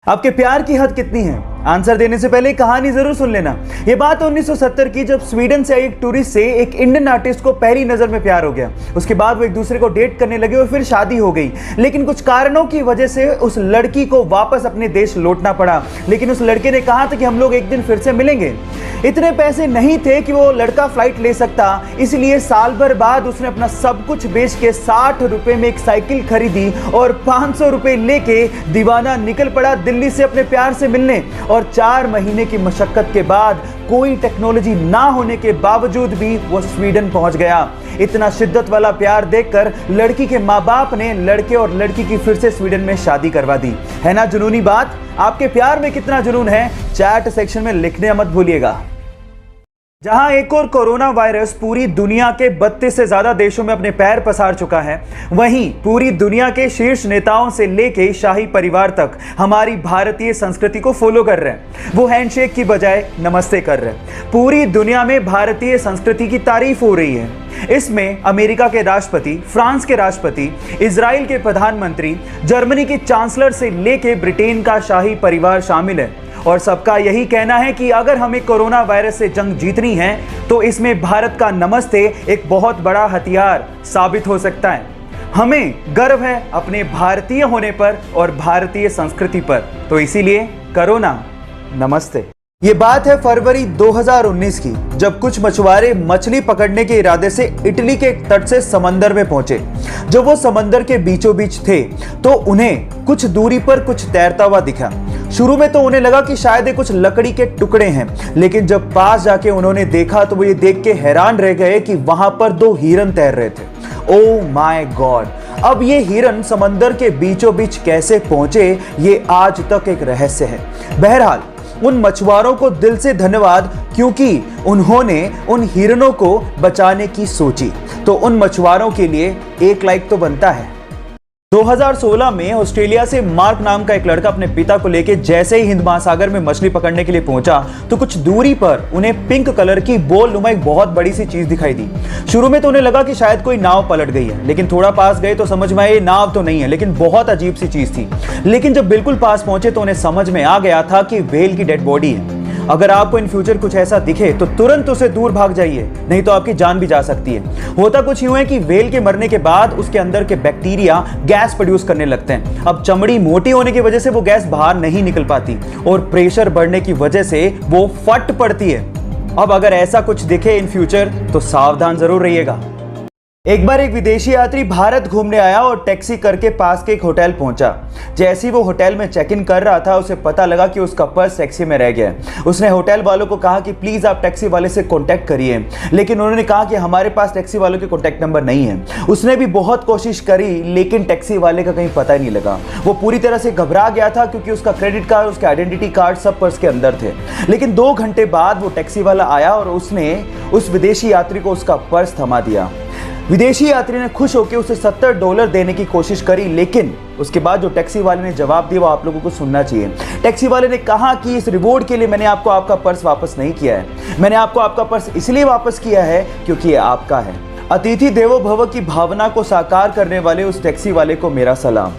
आपके प्यार की हद कितनी है? आंसर देने से पहले कहानी जरूर सुन लेना। ये बात 1970 की, जब स्वीडन से आई एक टूरिस्ट से एक इंडियन आर्टिस्ट को पहली नजर में प्यार हो गया। उसके बाद वो एक दूसरे को डेट करने लगे और फिर शादी हो गई। लेकिन कुछ कारणों की वजह से उस लड़की को वापस अपने देश लौटना पड़ा। लेकिन उस लड़के ने कहा था कि हम लोग एक दिन फिर से मिलेंगे। इतने पैसे नहीं थे कि वो लड़का फ्लाइट ले सकता, इसलिए साल भर बाद उसने अपना सब कुछ बेच के 60 रुपए में एक साइकिल खरीदी और 500 रुपए लेके दीवाना निकल पड़ा दिल्ली से अपने प्यार से मिलने। और 4 महीने की मशक्कत के बाद, कोई टेक्नोलॉजी ना होने के बावजूद भी वो स्वीडन पहुंच गया। इतना शिद्दत वाला प्यार देखकर लड़की के माँ बाप ने लड़के और लड़की की फिर से स्वीडन में शादी करवा दी। है ना जुनूनी बात? आपके प्यार में कितना जुनून है, चैट सेक्शन में लिखने मत भूलिएगा। जहां एक और कोरोना वायरस पूरी दुनिया के 32 से ज्यादा देशों में अपने पैर पसार चुका है, वहीं पूरी दुनिया के शीर्ष नेताओं से लेके शाही परिवार तक हमारी भारतीय संस्कृति को फॉलो कर रहे हैं। वो हैंडशेक की बजाय नमस्ते कर रहे हैं। पूरी दुनिया में भारतीय संस्कृति की तारीफ हो रही है। इसमें अमेरिका के राष्ट्रपति, फ्रांस के राष्ट्रपति, इजराइल के प्रधानमंत्री, जर्मनी के चांसलर से लेके ब्रिटेन का शाही परिवार शामिल है। और सबका यही कहना है कि अगर हमें कोरोना वायरस से जंग जीतनी है तो इसमें भारत का नमस्ते एक बहुत बड़ा हथियार साबित हो सकता है। हमें गर्व है अपने भारतीय होने पर और भारतीय संस्कृति पर, तो इसीलिए करो ना नमस्ते। ये बात है फरवरी 2019 की, जब कुछ मछुआरे मछली पकड़ने के इरादे से इटली के तट से समंदर में पहुंचे। जब वो समंदर के बीचों बीच थे तो उन्हें कुछ दूरी पर कुछ तैरता हुआ दिखा। शुरू में तो उन्हें लगा कि शायद ये कुछ लकड़ी के टुकड़े हैं, लेकिन जब पास जाके उन्होंने देखा तो वो ये देख के हैरान रह गए कि वहां पर 2 हिरन तैर रहे थे। Oh my God! अब ये हिरन समंदर के बीचों बीच कैसे पहुंचे, ये आज तक एक रहस्य है। बहरहाल उन मछुआरों को दिल से धन्यवाद, क्योंकि उन्होंने उन हिरणों को बचाने की सोची। तो उन मछुआरों के लिए एक लाइक तो बनता है। 2016 में ऑस्ट्रेलिया से मार्क नाम का एक लड़का अपने पिता को लेकर जैसे ही हिंद महासागर में मछली पकड़ने के लिए पहुंचा तो कुछ दूरी पर उन्हें पिंक कलर की बोल नुमा एक बहुत बड़ी सी चीज दिखाई दी। शुरू में तो उन्हें लगा कि शायद कोई नाव पलट गई है, लेकिन थोड़ा पास गए तो समझ में आया ये नाव तो नहीं है, लेकिन बहुत अजीब सी चीज थी। लेकिन जब बिल्कुल पास पहुंचे तो उन्हें समझ में आ गया था कि व्हेल की डेड बॉडी है। अगर आपको इन फ्यूचर कुछ ऐसा दिखे तो तुरंत उसे दूर भाग जाइए, नहीं तो आपकी जान भी जा सकती है। होता कुछ यूं है कि व्हेल के मरने के बाद उसके अंदर के बैक्टीरिया गैस प्रोड्यूस करने लगते हैं। अब चमड़ी मोटी होने की वजह से वो गैस बाहर नहीं निकल पाती और प्रेशर बढ़ने की वजह से वो फट पड़ती है। अब अगर ऐसा कुछ दिखे इन फ्यूचर तो सावधान जरूर रहिएगा। एक बार एक विदेशी यात्री भारत घूमने आया और टैक्सी करके पास के एक होटल पहुंचा। जैसे ही वो होटल में चेक इन कर रहा था, उसे पता लगा कि उसका पर्स टैक्सी में रह गया है। उसने होटल वालों को कहा कि प्लीज आप टैक्सी वाले से कांटेक्ट करिए, लेकिन उन्होंने कहा कि हमारे पास टैक्सी वालों के कांटेक्ट नंबर नहीं है। उसने भी बहुत कोशिश करी, लेकिन टैक्सी वाले का कहीं पता ही नहीं लगा। वो पूरी तरह से घबरा गया था, क्योंकि उसका क्रेडिट कार्ड, उसके आइडेंटिटी कार्ड सब पर्स के अंदर थे। लेकिन 2 घंटे बाद वो टैक्सी वाला आया और उसने उस विदेशी यात्री को उसका पर्स थमा दिया। विदेशी यात्री ने खुश होकर उसे $70 देने की कोशिश करी, लेकिन उसके बाद जो टैक्सी वाले ने जवाब दिया वो आप लोगों को सुनना चाहिए। टैक्सी वाले ने कहा कि इस रिवॉर्ड के लिए मैंने आपको आपका पर्स वापस नहीं किया है। मैंने आपको आपका पर्स इसलिए वापस किया है क्योंकि ये आपका है। अतिथि देवो भव की भावना को साकार करने वाले उस टैक्सी वाले को मेरा सलाम।